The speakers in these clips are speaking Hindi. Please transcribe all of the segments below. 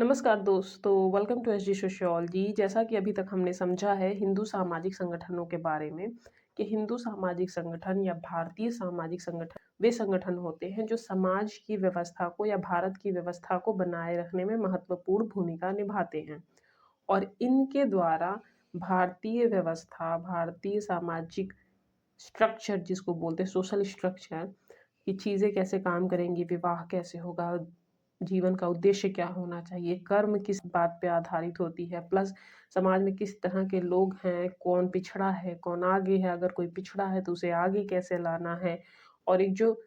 नमस्कार दोस्तों, वेलकम टू एसजी सोशियोलॉजी। जैसा कि अभी तक हमने समझा है हिंदू सामाजिक संगठनों के बारे में कि हिंदू सामाजिक संगठन या भारतीय सामाजिक संगठन वे संगठन होते हैं जो समाज की व्यवस्था को या भारत की व्यवस्था को बनाए रखने में महत्वपूर्ण भूमिका निभाते हैं और इनके द्वारा भारतीय व्यवस्था, भारतीय सामाजिक स्ट्रक्चर जिसको बोलते हैं सोशल स्ट्रक्चर कि चीज़ें कैसे काम करेंगी, विवाह कैसे होगा, जीवन का उद्देश्य क्या होना चाहिए, कर्म किस बात पे आधारित होती है, प्लस समाज में किस तरह के लोग हैं, कौन पिछड़ा है, कौन आगे है, अगर कोई पिछड़ा है तो उसे आगे कैसे लाना है और एक जो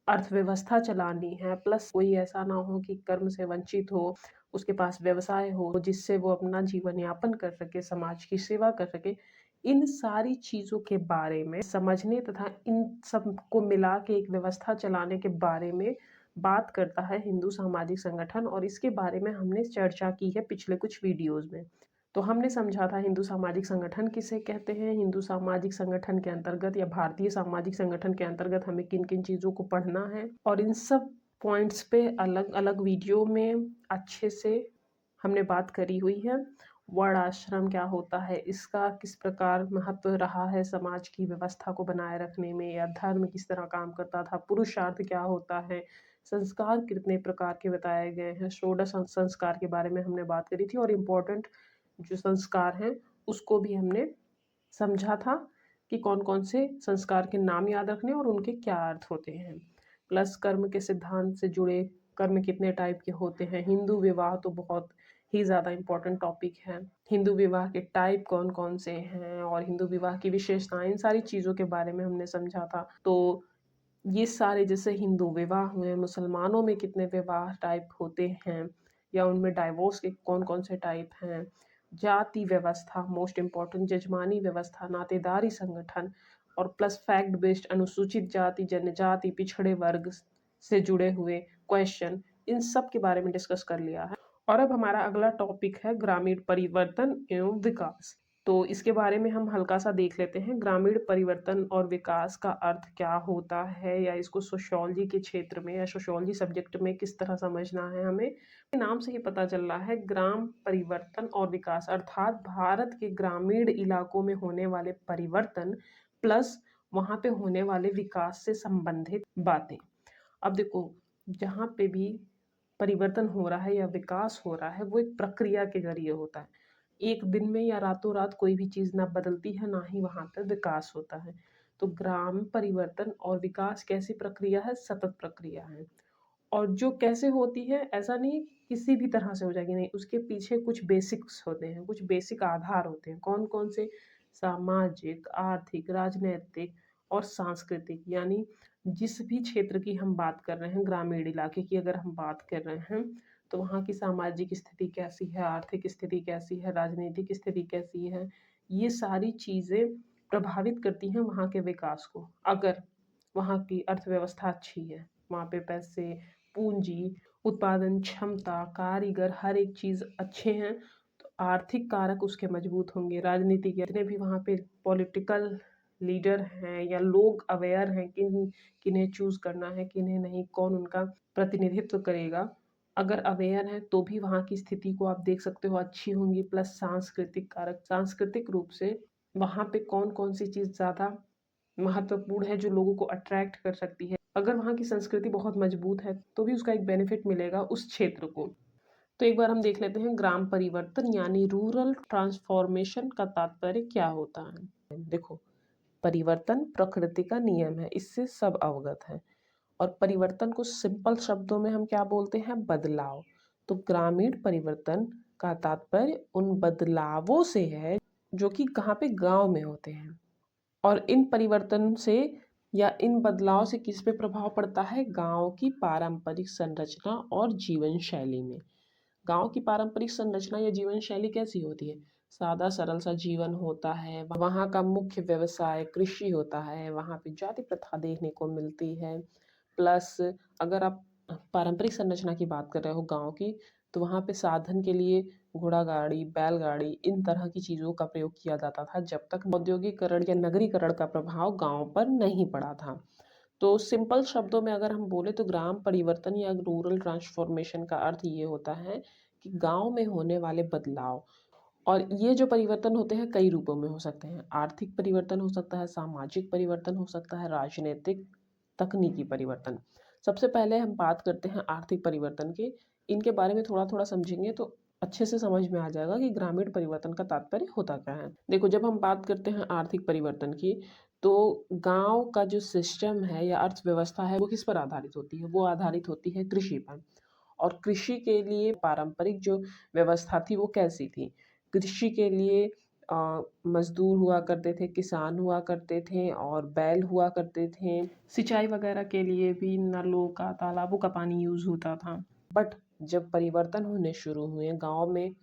अर्थव्यवस्था चलानी है, प्लस कोई ऐसा ना हो कि कर्म से वंचित हो, उसके पास व्यवसाय हो जिससे वो अपना जीवन यापन कर सके, समाज की सेवा कर सके। इन सारी चीज़ों के बारे में समझने तथा इन सब को मिला के एक व्यवस्था चलाने के बारे में बात करता है हिंदू सामाजिक संगठन और इसके बारे में हमने चर्चा की है पिछले कुछ वीडियोज़ में। तो हमने समझा था हिंदू सामाजिक संगठन किसे कहते हैं, हिंदू सामाजिक संगठन के अंतर्गत या भारतीय सामाजिक संगठन के अंतर्गत हमें किन-किन चीज़ों को पढ़ना है और इन सब पॉइंट्स पे अलग-अलग वीडियो में अच्छे से हमने बात करी हुई है। वर्ण आश्रम क्या होता है, इसका किस प्रकार महत्व रहा है समाज की व्यवस्था को बनाए रखने में या धर्म किस तरह काम करता था, पुरुषार्थ क्या होता है, संस्कार कितने प्रकार के बताए गए हैं, षोडश संस्कार के बारे में हमने बात करी थी और इम्पोर्टेंट जो संस्कार हैं उसको भी हमने समझा था कि कौन-कौन से संस्कार के नाम याद रखने और उनके क्या अर्थ होते हैं। प्लस कर्म के सिद्धांत से जुड़े कर्म कितने टाइप के होते हैं, हिंदू विवाह तो बहुत ही ज़्यादा इम्पोर्टेंट टॉपिक है। हिंदू विवाह के टाइप कौन-कौन से हैं और हिंदू विवाह की विशेषताएँ, इन सारी चीज़ों के बारे में हमने समझा था। तो ये सारे जैसे हिंदू विवाह हुए, मुसलमानों में कितने विवाह टाइप होते हैं या उनमें डाइवोर्स के कौन-कौन से टाइप हैं, जाति व्यवस्था मोस्ट इम्पोर्टेंट, जजमानी व्यवस्था, नातेदारी संगठन और प्लस फैक्ट बेस्ड अनुसूचित जाति, जनजाति, पिछड़े वर्ग से जुड़े हुए क्वेश्चन, इन सब के बारे में डिस्कस कर लिया है। और अब हमारा अगला टॉपिक है ग्रामीण परिवर्तन एवं विकास। तो इसके बारे में हम हल्का-सा देख लेते हैं, ग्रामीण परिवर्तन और विकास का अर्थ क्या होता है या इसको सोशियोलॉजी के क्षेत्र में या सोशियोलॉजी सब्जेक्ट में किस तरह समझना है हमें। नाम से ही पता चल रहा है ग्राम परिवर्तन और विकास अर्थात भारत के ग्रामीण इलाकों में होने वाले परिवर्तन प्लस वहाँ पे होने वाले विकास से संबंधित बातें। अब देखो, जहाँ पे भी परिवर्तन हो रहा है या विकास हो रहा है वो एक प्रक्रिया के ज़रिए होता है। एक दिन में या रातों-रात कोई भी चीज़ ना बदलती है, ना ही वहाँ पे विकास होता है। तो ग्राम परिवर्तन और विकास कैसी प्रक्रिया है? सतत प्रक्रिया है। और जो कैसे होती है, ऐसा नहीं किसी भी तरह से हो जाएगी, नहीं, उसके पीछे कुछ बेसिक्स होते हैं, कुछ बेसिक आधार होते हैं। कौन-कौन से? सामाजिक, आर्थिक, राजनैतिक और सांस्कृतिक यानी जिस भी क्षेत्र की हम बात कर रहे हैं, ग्रामीण इलाके की अगर हम बात कर रहे हैं, तो वहाँ की सामाजिक स्थिति कैसी है, आर्थिक स्थिति कैसी है, राजनीतिक स्थिति कैसी है, ये सारी चीज़ें प्रभावित करती हैं वहाँ के विकास को। अगर वहाँ की अर्थव्यवस्था अच्छी है, वहाँ पे पैसे, पूँजी, उत्पादन क्षमता, कारीगर हर एक चीज़ अच्छे हैं, तो आर्थिक कारक उसके मजबूत होंगे। राजनीति के जितने भी वहाँ पे पॉलिटिकल लीडर हैं या लोग अवेयर हैं किन्हें चूज़ करना है, किन्हें नहीं, कौन उनका प्रतिनिधित्व करेगा। अगर अवेयर हैं तो भी वहाँ की स्थिति को आप देख सकते हो अच्छी होंगी। प्लस सांस्कृतिक कारक, सांस्कृतिक रूप से वहाँ पे कौन-कौन सी चीज़ ज़्यादा महत्वपूर्ण है जो लोगों को अट्रैक्ट कर सकती है। अगर वहाँ की संस्कृति बहुत मजबूत है तो भी उसका एक बेनिफिट मिलेगा उस क्षेत्र को। तो एक बार हम देख लेते हैं ग्राम परिवर्तन यानी रूरल ट्रांसफॉर्मेशन का तात्पर्य क्या होता है। देखो, परिवर्तन प्रकृति का नियम है, इससे सब अवगत हैं और परिवर्तन को सिंपल शब्दों में हम क्या बोलते हैं? बदलाव। तो ग्रामीण परिवर्तन का तात्पर्य उन बदलावों से है जो कि कहाँ पे? गाँव में होते हैं। और इन परिवर्तन से या इन बदलाव से किस पे प्रभाव पड़ता है? गाँव की पारंपरिक संरचना और जीवन शैली में। गाँव की पारंपरिक संरचना या जीवन शैली कैसी होती है? सादा सरल सा जीवन होता है, वहाँ का मुख्य व्यवसाय कृषि होता है, वहाँ पे जाति प्रथा देखने को मिलती है। प्लस अगर आप पारंपरिक संरचना की बात कर रहे हो गाँव की, तो वहाँ पे साधन के लिए घोड़ा गाड़ी, बैलगाड़ी इन तरह की चीज़ों का प्रयोग किया जाता था जब तक औद्योगिकरण या नगरीकरण का प्रभाव गाँव पर नहीं पड़ा था। तो सिंपल शब्दों में अगर हम बोले तो ग्राम परिवर्तन या रूरल ट्रांसफॉर्मेशन का अर्थ ये होता है कि गाँव में होने वाले बदलाव, और ये जो परिवर्तन होते हैं कई रूपों में हो सकते हैं। आर्थिक परिवर्तन हो सकता है, सामाजिक परिवर्तन हो सकता है, राजनीतिक, तकनीकी परिवर्तन। सबसे पहले हम बात करते हैं आर्थिक परिवर्तन की। इनके बारे में थोड़ा-थोड़ा समझेंगे तो अच्छे से समझ में आ जाएगा कि ग्रामीण परिवर्तन का तात्पर्य होता क्या है। देखो, जब हम बात करते हैं आर्थिक परिवर्तन की, तो गाँव का जो सिस्टम है या अर्थव्यवस्था है वो किस पर आधारित होती है? वो आधारित होती है कृषि पर। और कृषि के लिए पारंपरिक जो व्यवस्था थी वो कैसी थी? कृषि के लिए मज़दूर हुआ करते थे, किसान हुआ करते थे और बैल हुआ करते थे। सिंचाई वगैरह के लिए भी नलों का, तालाबों का पानी यूज़ होता था। बट जब परिवर्तन होने शुरू हुए, गाँव में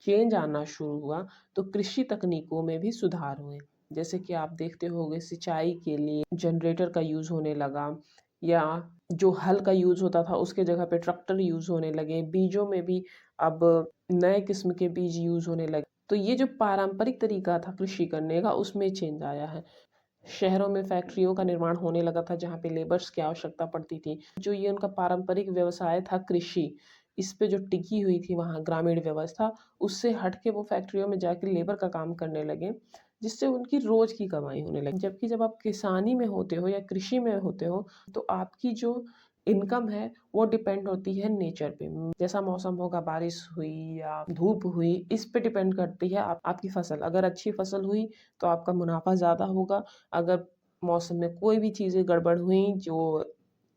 चेंज आना शुरू हुआ, तो कृषि तकनीकों में भी सुधार हुए। जैसे कि आप देखते होंगे, सिंचाई के लिए जनरेटर का यूज़ होने लगा, या जो हल का यूज़ होता था उसके जगह पे ट्रैक्टर यूज़ होने लगे। बीजों में भी अब नए किस्म के बीज यूज़ होने लगे। तो ये जो पारंपरिक तरीका था कृषि करने का, उसमें चेंज आया है। शहरों में फैक्ट्रियों का निर्माण होने लगा था जहाँ पे लेबर्स की आवश्यकता पड़ती थी। जो ये उनका पारंपरिक व्यवसाय था कृषि, इस पे जो टिकी हुई थी वहाँ ग्रामीण व्यवस्था, उससे हट के वो फैक्ट्रियों में जाके लेबर का काम करने लगे, जिससे उनकी रोज़ की कमाई होने लगी। जबकि जब आप किसानी में होते हो या कृषि में होते हो, तो आपकी जो इनकम है वो डिपेंड होती है नेचर पे। जैसा मौसम होगा, बारिश हुई या धूप हुई, इस पे डिपेंड करती है आपकी फसल। अगर अच्छी फसल हुई तो आपका मुनाफा ज़्यादा होगा। अगर मौसम में कोई भी चीज़ें गड़बड़ हुई जो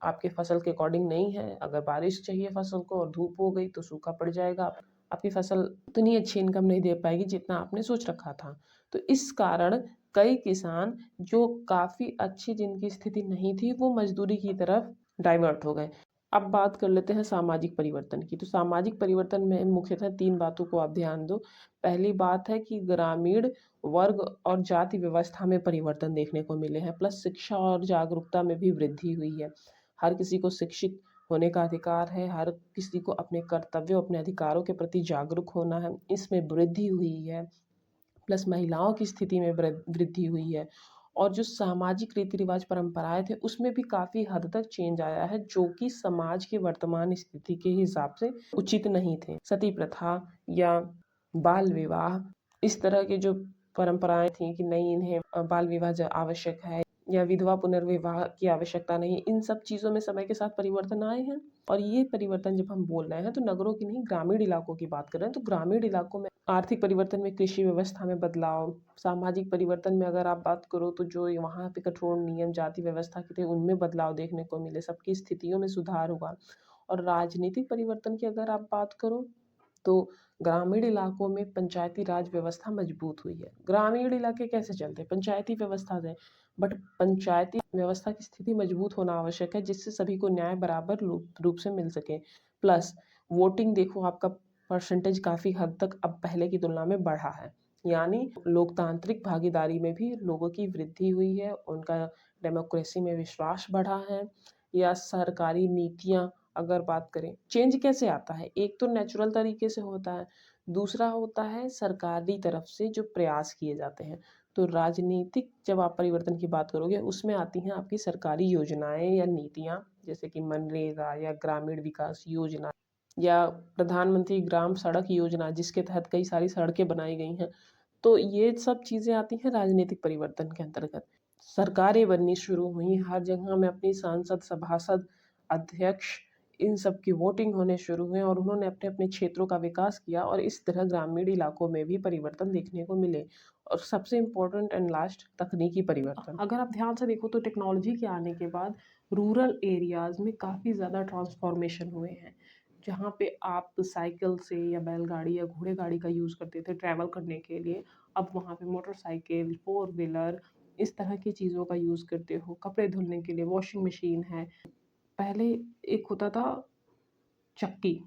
आपके फसल के अकॉर्डिंग नहीं है, अगर बारिश चाहिए फसल को और धूप हो गई तो सूखा पड़ जाएगा। आपकी फसल उतनी अच्छी इनकम नहीं दे पाएगी जितना आपने सोच रखा था। तो इस कारण कई किसान जो काफ़ी अच्छी जिनकी स्थिति नहीं थी, वो मज़दूरी की तरफ डाइवर्ट हो गए। अब बात कर लेते हैं सामाजिक परिवर्तन की। तो सामाजिक परिवर्तन में मुख्यतः 3 बातों को आप ध्यान दो। पहली बात है कि ग्रामीण वर्ग और जाति व्यवस्था में परिवर्तन देखने को मिले हैं, प्लस शिक्षा और जागरूकता में भी वृद्धि हुई है। हर किसी को शिक्षित होने का अधिकार है, हर किसी को अपने कर्तव्यों, अपने अधिकारों के प्रति जागरूक होना है, इसमें वृद्धि हुई है। प्लस महिलाओं की स्थिति में वृद्धि हुई है, और जो सामाजिक रीति रिवाज परंपराएं थे उसमें भी काफ़ी हद तक चेंज आया है, जो कि समाज की वर्तमान स्थिति के हिसाब से उचित नहीं थे। सती प्रथा या बाल विवाह, इस तरह की जो परंपराएं थी कि नहीं, इन्हें बाल विवाह आवश्यक है या विधवा पुनर्विवाह की आवश्यकता नहीं, इन सब चीज़ों में समय के साथ परिवर्तन आए हैं। और ये परिवर्तन जब हम बोल रहे हैं तो नगरों की नहीं, ग्रामीण इलाकों की बात कर रहे हैं। तो ग्रामीण इलाकों में आर्थिक परिवर्तन में कृषि व्यवस्था में बदलाव, सामाजिक परिवर्तन में अगर आप बात करो तो जो वहाँ पे कठोर नियम जाति व्यवस्था के थे उनमें बदलाव देखने को मिले, सबकी स्थितियों में सुधार हुआ। और राजनीतिक परिवर्तन की अगर आप बात करो तो ग्रामीण इलाकों में पंचायती राज व्यवस्था मजबूत हुई है। ग्रामीण इलाके कैसे चलते हैं? पंचायती व्यवस्था से। बट पंचायती व्यवस्था की स्थिति मजबूत होना आवश्यक है, जिससे सभी को न्याय बराबर रूप से मिल सके। प्लस वोटिंग देखो, आपका परसेंटेज काफ़ी हद तक अब पहले की तुलना में बढ़ा है। यानी लोकतांत्रिक भागीदारी में भी लोगों की वृद्धि हुई है, उनका डेमोक्रेसी में विश्वास बढ़ा है। या सरकारी नीतियाँ अगर बात करें, चेंज कैसे आता है? एक तो नेचुरल तरीके से होता है, दूसरा होता है सरकारी तरफ से जो प्रयास किए जाते हैं। तो राजनीतिक जब आप परिवर्तन की बात करोगे, उसमें आती हैं आपकी सरकारी योजनाएं या नीतियाँ, जैसे कि मनरेगा या ग्रामीण विकास योजना या प्रधानमंत्री ग्राम सड़क योजना, जिसके तहत कई सारी सड़कें बनाई गई हैं। तो ये सब चीज़ें आती हैं राजनीतिक परिवर्तन के अंतर्गत। सरकारें बननी शुरू हुई, हर जगह में अपनी सांसद, सभासद, अध्यक्ष, इन सब की वोटिंग होने शुरू हुए और उन्होंने अपने अपने क्षेत्रों का विकास किया, और इस तरह ग्रामीण इलाकों में भी परिवर्तन देखने को मिले। और सबसे इम्पोर्टेंट एंड लास्ट, तकनीकी परिवर्तन। अगर आप ध्यान से देखो तो टेक्नोलॉजी के आने के बाद रूरल एरियाज़ में काफ़ी ज़्यादा ट्रांसफॉर्मेशन हुए हैं। जहाँ पे आप साइकिल से या बैलगाड़ी या घोड़े गाड़ी का यूज़ करते थे ट्रैवल करने के लिए, अब वहाँ पे मोटरसाइकिल, फोर व्हीलर, इस तरह की चीज़ों का यूज़ करते हो। कपड़े धुलने के लिए वॉशिंग मशीन है। पहले एक होता था चक्की,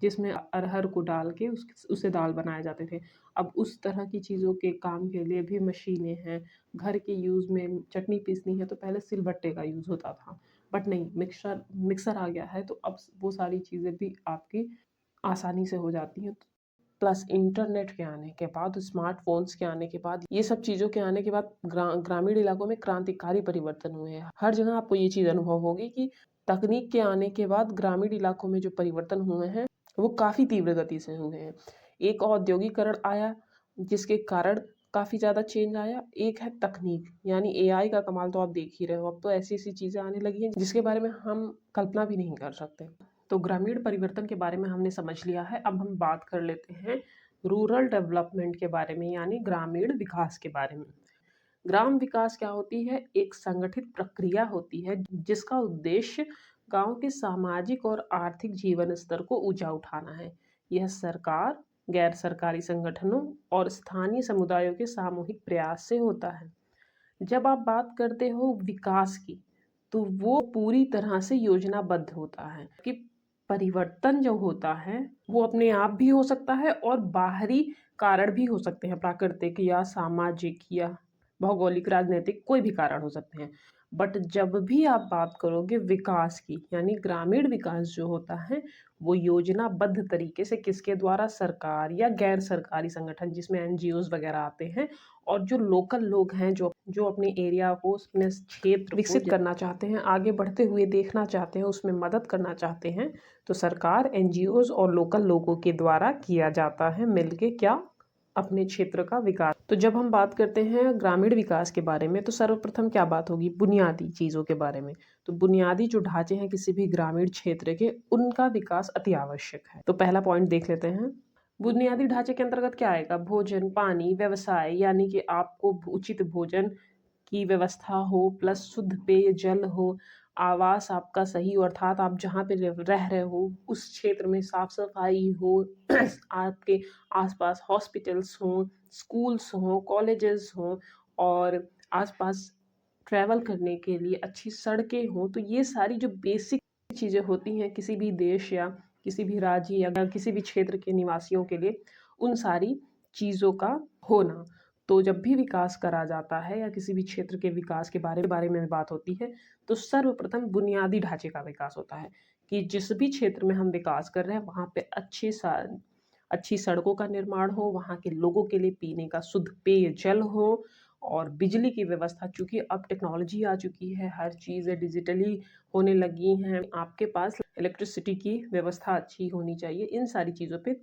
जिसमें अरहर को डाल के उससे दाल बनाए जाते थे। अब उस तरह की चीज़ों के काम के लिए भी मशीनें हैं। घर के यूज़ में चटनी पीसनी है तो पहले सिलबट्टे का यूज़ होता था, बट नहीं, मिक्सर आ गया है, तो अब वो सारी चीज़ें भी आपकी आसानी से हो जाती हैं। प्लस इंटरनेट के आने के बाद, स्मार्टफ़ोन्स के आने के बाद, ये सब चीज़ों के आने के बाद ग्रामीण इलाकों में क्रांतिकारी परिवर्तन हुए हैं। हर जगह आपको ये चीज़ अनुभव होगी कि तकनीक के आने के बाद ग्रामीण इलाकों में जो परिवर्तन हुए हैं, वो काफ़ी तीव्र गति से हुए हैं। एक औद्योगिकरण आया जिसके कारण काफ़ी ज़्यादा चेंज आया। एक है तकनीक, यानी एआई का कमाल तो आप देख ही रहे हो। अब तो ऐसी-ऐसी चीज़ें आने लगी हैं जिसके बारे में हम कल्पना भी नहीं कर सकते। तो ग्रामीण परिवर्तन के बारे में हमने समझ लिया है। अब हम बात कर लेते हैं रूरल डेवलपमेंट के बारे में, यानी ग्रामीण विकास के बारे में। ग्राम विकास क्या होती है? एक संगठित प्रक्रिया होती है जिसका उद्देश्य गांव के सामाजिक और आर्थिक जीवन स्तर को ऊंचा उठाना है। यह सरकार, गैर सरकारी संगठनों और स्थानीय समुदायों के सामूहिक प्रयास से होता है। जब आप बात करते हो विकास की, तो वो पूरी तरह से योजनाबद्ध होता है कि परिवर्तन जो होता है वो अपने आप भी हो सकता है और बाहरी कारण भी हो सकते हैं, प्राकृतिक या सामाजिक या भौगोलिक, राजनीतिक, कोई भी कारण हो सकते हैं। बट जब भी आप बात करोगे विकास की, यानी ग्रामीण विकास जो होता है वो योजनाबद्ध तरीके से किसके द्वारा? सरकार या गैर सरकारी संगठन जिसमें एनजीओज वगैरह आते हैं, और जो लोकल लोग हैं जो जो अपने एरिया को, अपने क्षेत्र विकसित करना चाहते हैं, आगे बढ़ते हुए देखना चाहते हैं, उसमें मदद करना चाहते हैं, तो सरकार, एनजीओज और लोकल लोगों के द्वारा किया जाता है मिलके क्या? अपने क्षेत्र का विकास। तो जब हम बात करते हैं ग्रामीण विकास के बारे में, तो सर्वप्रथम क्या बात होगी? बुनियादी चीज़ों के बारे में। तो बुनियादी जो ढांचे हैं किसी भी ग्रामीण क्षेत्र के, उनका विकास अति आवश्यक है। तो पहला पॉइंट देख लेते हैं। बुनियादी ढांचे के अंतर्गत क्या आएगा? भोजन, पानी, व्यवसाय, यानी कि आपको उचित भोजन की व्यवस्था हो, प्लस शुद्ध पेय जल हो, आवास आपका सही हो, अर्थात आप जहाँ पे रह रहे हो उस क्षेत्र में साफ सफाई हो, आपके आसपास हॉस्पिटल्स हों, स्कूल्स हों, कॉलेजेस हों, और आसपास ट्रैवल करने के लिए अच्छी सड़कें हों। तो ये सारी जो बेसिक चीज़ें होती हैं किसी भी देश या किसी भी राज्य या किसी भी क्षेत्र के निवासियों के लिए, उन सारी चीज़ों का होना। तो जब भी विकास करा जाता है या किसी भी क्षेत्र के विकास के बारे में बात होती है, तो सर्वप्रथम बुनियादी ढांचे का विकास होता है कि जिस भी क्षेत्र में हम विकास कर रहे हैं वहाँ पे अच्छी सड़कों का निर्माण हो, वहाँ के लोगों के लिए पीने का शुद्ध पेय जल हो, और बिजली की व्यवस्था, चूँकि अब टेक्नोलॉजी आ चुकी है, हर चीज़ें डिजिटली होने लगी हैं, आपके पास इलेक्ट्रिसिटी की व्यवस्था अच्छी होनी चाहिए। इन सारी चीज़ों पे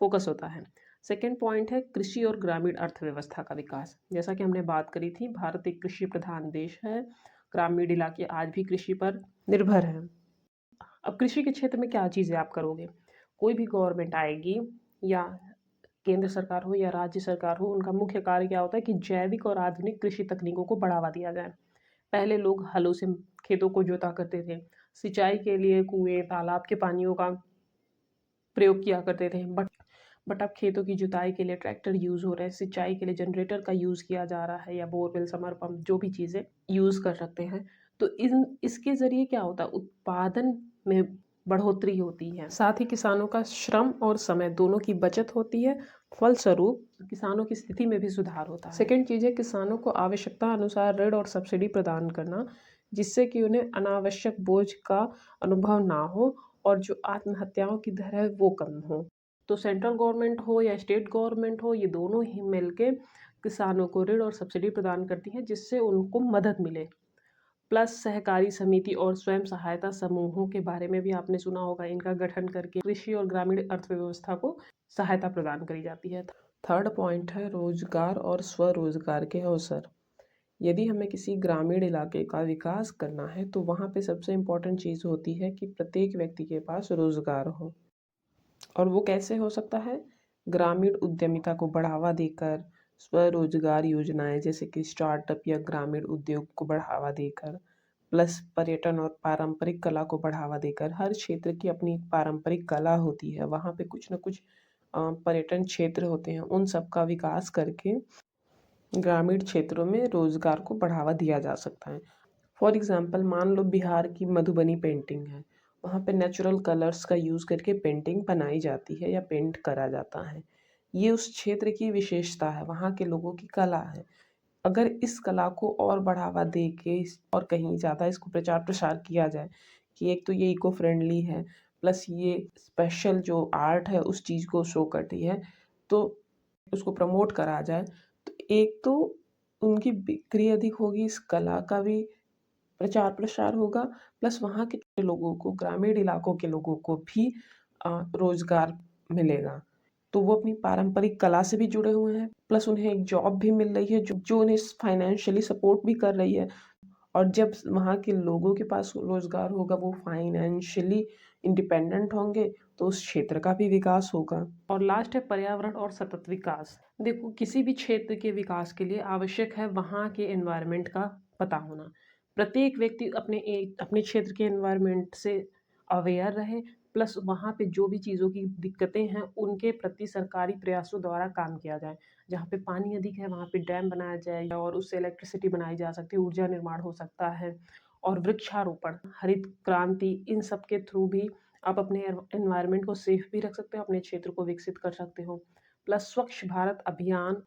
फोकस होता है। सेकेंड पॉइंट है कृषि और ग्रामीण अर्थव्यवस्था का विकास। जैसा कि हमने बात करी थी, भारत एक कृषि प्रधान देश है। ग्रामीण इलाके आज भी कृषि पर निर्भर हैं। अब कृषि के क्षेत्र में क्या चीज़ें आप करोगे? कोई भी गवर्नमेंट आएगी, या केंद्र सरकार हो या राज्य सरकार हो, उनका मुख्य कार्य क्या होता है कि जैविक और आधुनिक कृषि तकनीकों को बढ़ावा दिया जाए। पहले लोग हलों से खेतों को जोता करते थे, सिंचाई के लिए कुएं, तालाब के पानियों का प्रयोग किया करते थे। बट अब खेतों की जुताई के लिए ट्रैक्टर यूज़ हो रहे हैं, सिंचाई के लिए जनरेटर का यूज़ किया जा रहा है, या बोरवेल, समर पंप, जो भी चीज़ें यूज़ कर सकते हैं। तो इसके ज़रिए क्या होता है? उत्पादन में बढ़ोतरी होती है, साथ ही किसानों का श्रम और समय दोनों की बचत होती है। फलस्वरूप किसानों की स्थिति में भी सुधार होता है। सेकेंड चीज़ है किसानों को आवश्यकता अनुसार ऋण और सब्सिडी प्रदान करना, जिससे कि उन्हें अनावश्यक बोझ का अनुभव ना हो और जो आत्महत्याओं की दर है वो कम हो। तो सेंट्रल गवर्नमेंट हो या स्टेट गवर्नमेंट हो, ये दोनों ही मिलके किसानों को ऋण और सब्सिडी प्रदान करती हैं जिससे उनको मदद मिले। प्लस सहकारी समिति और स्वयं सहायता समूहों के बारे में भी आपने सुना होगा, इनका गठन करके कृषि और ग्रामीण अर्थव्यवस्था को सहायता प्रदान करी जाती है। थर्ड पॉइंट है रोजगार और स्वरोजगार के अवसर। यदि हमें किसी ग्रामीण इलाके का विकास करना है तो वहाँ पे सबसे इम्पोर्टेंट चीज़ होती है कि प्रत्येक व्यक्ति के पास रोजगार हो। और वो कैसे हो सकता है? ग्रामीण उद्यमिता को बढ़ावा देकर, स्वरोजगार योजनाएं जैसे कि स्टार्टअप या ग्रामीण उद्योग को बढ़ावा देकर, प्लस पर्यटन और पारंपरिक कला को बढ़ावा देकर। हर क्षेत्र की अपनी एक पारंपरिक कला होती है, वहाँ पे कुछ ना कुछ पर्यटन क्षेत्र होते हैं, उन सब का विकास करके ग्रामीण क्षेत्रों में रोजगार को बढ़ावा दिया जा सकता है। फॉर एग्जाम्पल मान लो बिहार की मधुबनी पेंटिंग है, वहाँ पे नेचुरल कलर्स का यूज़ करके पेंटिंग बनाई जाती है या पेंट करा जाता है। ये उस क्षेत्र की विशेषता है, वहाँ के लोगों की कला है। अगर इस कला को और बढ़ावा दे के और कहीं ज़्यादा इसको प्रचार प्रसार किया जाए कि एक तो ये इको फ्रेंडली है, प्लस ये स्पेशल जो आर्ट है उस चीज़ को शो करती है, तो उसको प्रमोट करा जाए, तो एक तो उनकी बिक्री अधिक होगी, इस कला का भी प्रचार प्रसार होगा, प्लस वहाँ के लोगों को, ग्रामीण इलाकों के लोगों को भी रोजगार मिलेगा। तो वो अपनी पारंपरिक कला से भी जुड़े हुए हैं, प्लस उन्हें एक जॉब भी मिल रही है जो उन्हें फाइनेंशियली सपोर्ट भी कर रही है। और जब वहाँ के लोगों के पास रोजगार होगा, वो फाइनेंशियली इंडिपेंडेंट होंगे, तो उस क्षेत्र का भी विकास होगा। और लास्ट है पर्यावरण और सतत विकास। देखो, किसी भी क्षेत्र के विकास के लिए आवश्यक है वहाँ के एनवायरनमेंट का पता होना। प्रत्येक व्यक्ति अपने क्षेत्र के एनवायरनमेंट से अवेयर रहे, प्लस वहाँ पे जो भी चीज़ों की दिक्कतें हैं उनके प्रति सरकारी प्रयासों द्वारा काम किया जाए। जहाँ पे पानी अधिक है वहाँ पे डैम बनाया जाए और उससे इलेक्ट्रिसिटी बनाई जा सकती है, ऊर्जा निर्माण हो सकता है। और वृक्षारोपण, हरित क्रांति, इन सब के थ्रू भी आप अपने एनवायरनमेंट को सेफ भी रख सकते हो, अपने क्षेत्र को विकसित कर सकते हो। प्लस स्वच्छ भारत अभियान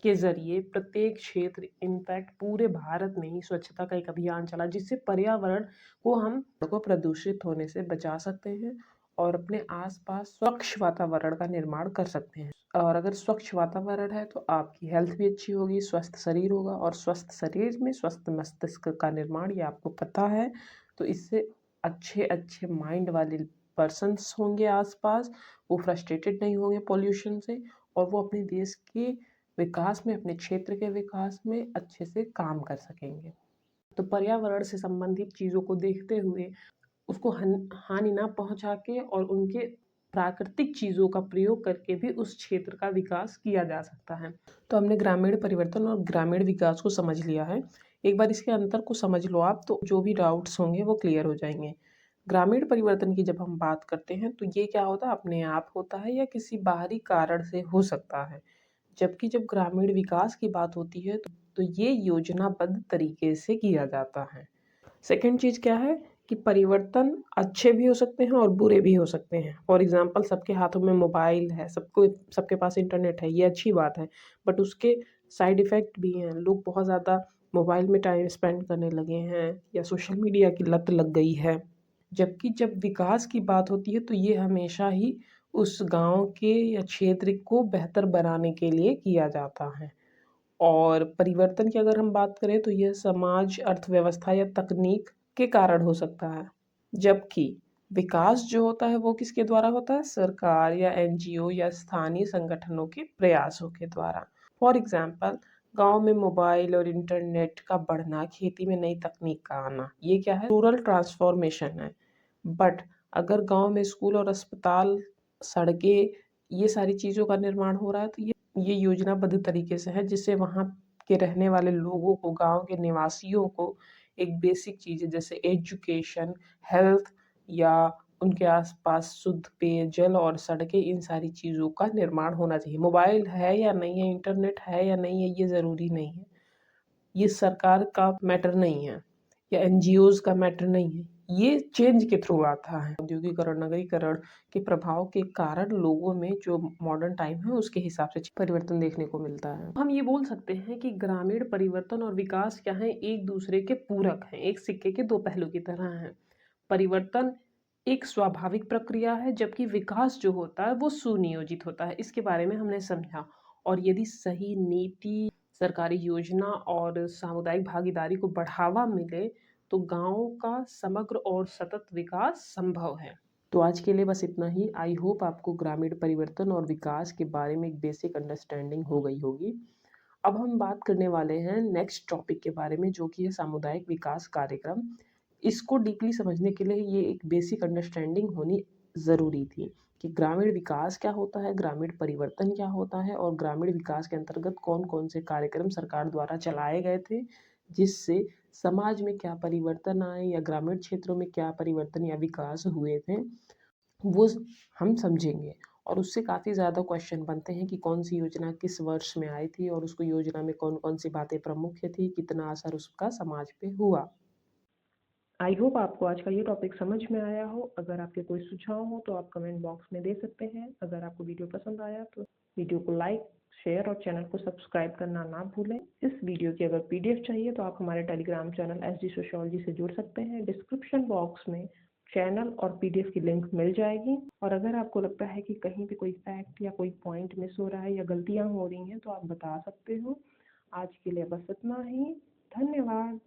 के ज़रिए प्रत्येक क्षेत्र, इनफैक्ट पूरे भारत में ही स्वच्छता का एक अभियान चला, जिससे पर्यावरण को प्रदूषित होने से बचा सकते हैं और अपने आसपास स्वच्छ वातावरण का निर्माण कर सकते हैं। और अगर स्वच्छ वातावरण है तो आपकी हेल्थ भी अच्छी होगी, स्वस्थ शरीर होगा, और स्वस्थ शरीर में स्वस्थ मस्तिष्क का निर्माण, ये आपको पता है। तो इससे अच्छे अच्छे माइंड वाले पर्सन्स होंगे आसपास, वो फ्रस्ट्रेटेड नहीं होंगे पॉल्यूशन से, और वो अपने देश के विकास में, अपने क्षेत्र के विकास में अच्छे से काम कर सकेंगे। तो पर्यावरण से संबंधित चीज़ों को देखते हुए उसको हानि ना पहुंचा के और उनके प्राकृतिक चीज़ों का प्रयोग करके भी उस क्षेत्र का विकास किया जा सकता है। तो हमने ग्रामीण परिवर्तन और ग्रामीण विकास को समझ लिया है। एक बार इसके अंतर को समझ लो आप, तो जो भी डाउट्स होंगे वो क्लियर हो जाएंगे। ग्रामीण परिवर्तन की जब हम बात करते हैं तो ये क्या होता है, अपने आप होता है या किसी बाहरी कारण से हो सकता है। जबकि जब ग्रामीण विकास की बात होती है तो ये योजनाबद्ध तरीके से किया जाता है। सेकंड चीज़ क्या है कि परिवर्तन अच्छे भी हो सकते हैं और बुरे भी हो सकते हैं। फॉर एग्जांपल, सबके हाथों में मोबाइल है, सबके पास इंटरनेट है, ये अच्छी बात है, बट उसके साइड इफ़ेक्ट भी हैं। लोग बहुत ज़्यादा मोबाइल में टाइम स्पेंड करने लगे हैं या सोशल मीडिया की लत लग गई है। जबकि जब विकास की बात होती है तो ये हमेशा ही उस गाँव के या क्षेत्र को बेहतर बनाने के लिए किया जाता है। और परिवर्तन की अगर हम बात करें तो यह समाज, अर्थव्यवस्था या तकनीक के कारण हो सकता है। जबकि विकास जो होता है वो किसके द्वारा होता है, सरकार या एनजीओ या स्थानीय संगठनों के प्रयासों के द्वारा। फॉर एग्जाम्पल, गांव में मोबाइल और इंटरनेट का बढ़ना, खेती में नई तकनीक का आना, ये क्या है, रूरल ट्रांसफॉर्मेशन है। बट अगर गांव में स्कूल और अस्पताल, सड़कें, ये सारी चीज़ों का निर्माण हो रहा है तो ये योजनाबद्ध तरीके से है, जिससे वहाँ के रहने वाले लोगों को, गांव के निवासियों को एक बेसिक चीज़ें जैसे एजुकेशन, हेल्थ या उनके आसपास शुद्ध पेयजल और सड़कें, इन सारी चीज़ों का निर्माण होना चाहिए। मोबाइल है या नहीं है, इंटरनेट है या नहीं है, ये ज़रूरी नहीं है। ये सरकार का मैटर नहीं है या एनजीओज़ का मैटर नहीं है। ये चेंज के थ्रू आता है। औद्योगिकरण, नगरीकरण के प्रभाव के कारण लोगों में जो मॉडर्न टाइम है उसके हिसाब से परिवर्तन देखने को मिलता है। हम ये बोल सकते हैं कि ग्रामीण परिवर्तन और विकास क्या है, एक दूसरे के पूरक हैं, एक सिक्के के दो पहलू की तरह हैं। परिवर्तन एक स्वाभाविक प्रक्रिया है, जबकि विकास जो होता है वो सुनियोजित होता है। इसके बारे में हमने समझा। और यदि सही नीति, सरकारी योजना और सामुदायिक भागीदारी को बढ़ावा मिले तो गाँव का समग्र और सतत विकास संभव है। तो आज के लिए बस इतना ही। आई होप आपको ग्रामीण परिवर्तन और विकास के बारे में एक बेसिक अंडरस्टैंडिंग हो गई होगी। अब हम बात करने वाले हैं नेक्स्ट टॉपिक के बारे में, जो कि है सामुदायिक विकास कार्यक्रम। इसको डीपली समझने के लिए ये एक बेसिक अंडरस्टैंडिंग होनी ज़रूरी थी कि ग्रामीण विकास क्या होता है, ग्रामीण परिवर्तन क्या होता है, और ग्रामीण विकास के अंतर्गत कौन कौन से कार्यक्रम सरकार द्वारा चलाए गए थे, जिससे समाज में क्या परिवर्तन आए या ग्रामीण क्षेत्रों में क्या परिवर्तन या विकास हुए थे, वो हम समझेंगे। और उससे काफ़ी ज़्यादा क्वेश्चन बनते हैं कि कौन सी योजना किस वर्ष में आई थी और उसको योजना में कौन कौन सी बातें प्रमुख थी, कितना असर उसका समाज पे हुआ। आई होप आपको आज का ये टॉपिक समझ में आया हो। अगर आपके कोई सुझाव हो तो आप कमेंट बॉक्स में दे सकते हैं। अगर आपको वीडियो पसंद आया तो वीडियो को लाइक, शेयर और चैनल को सब्सक्राइब करना ना भूलें। इस वीडियो की अगर पीडीएफ चाहिए तो आप हमारे टेलीग्राम चैनल एसडी सोशियोलॉजी से जुड़ सकते हैं। डिस्क्रिप्शन बॉक्स में चैनल और पीडीएफ की लिंक मिल जाएगी। और अगर आपको लगता है कि कहीं पे कोई फैक्ट या कोई पॉइंट मिस हो रहा है या गलतियाँ हो रही हैं तो आप बता सकते हो। आज के लिए बस इतना ही। धन्यवाद।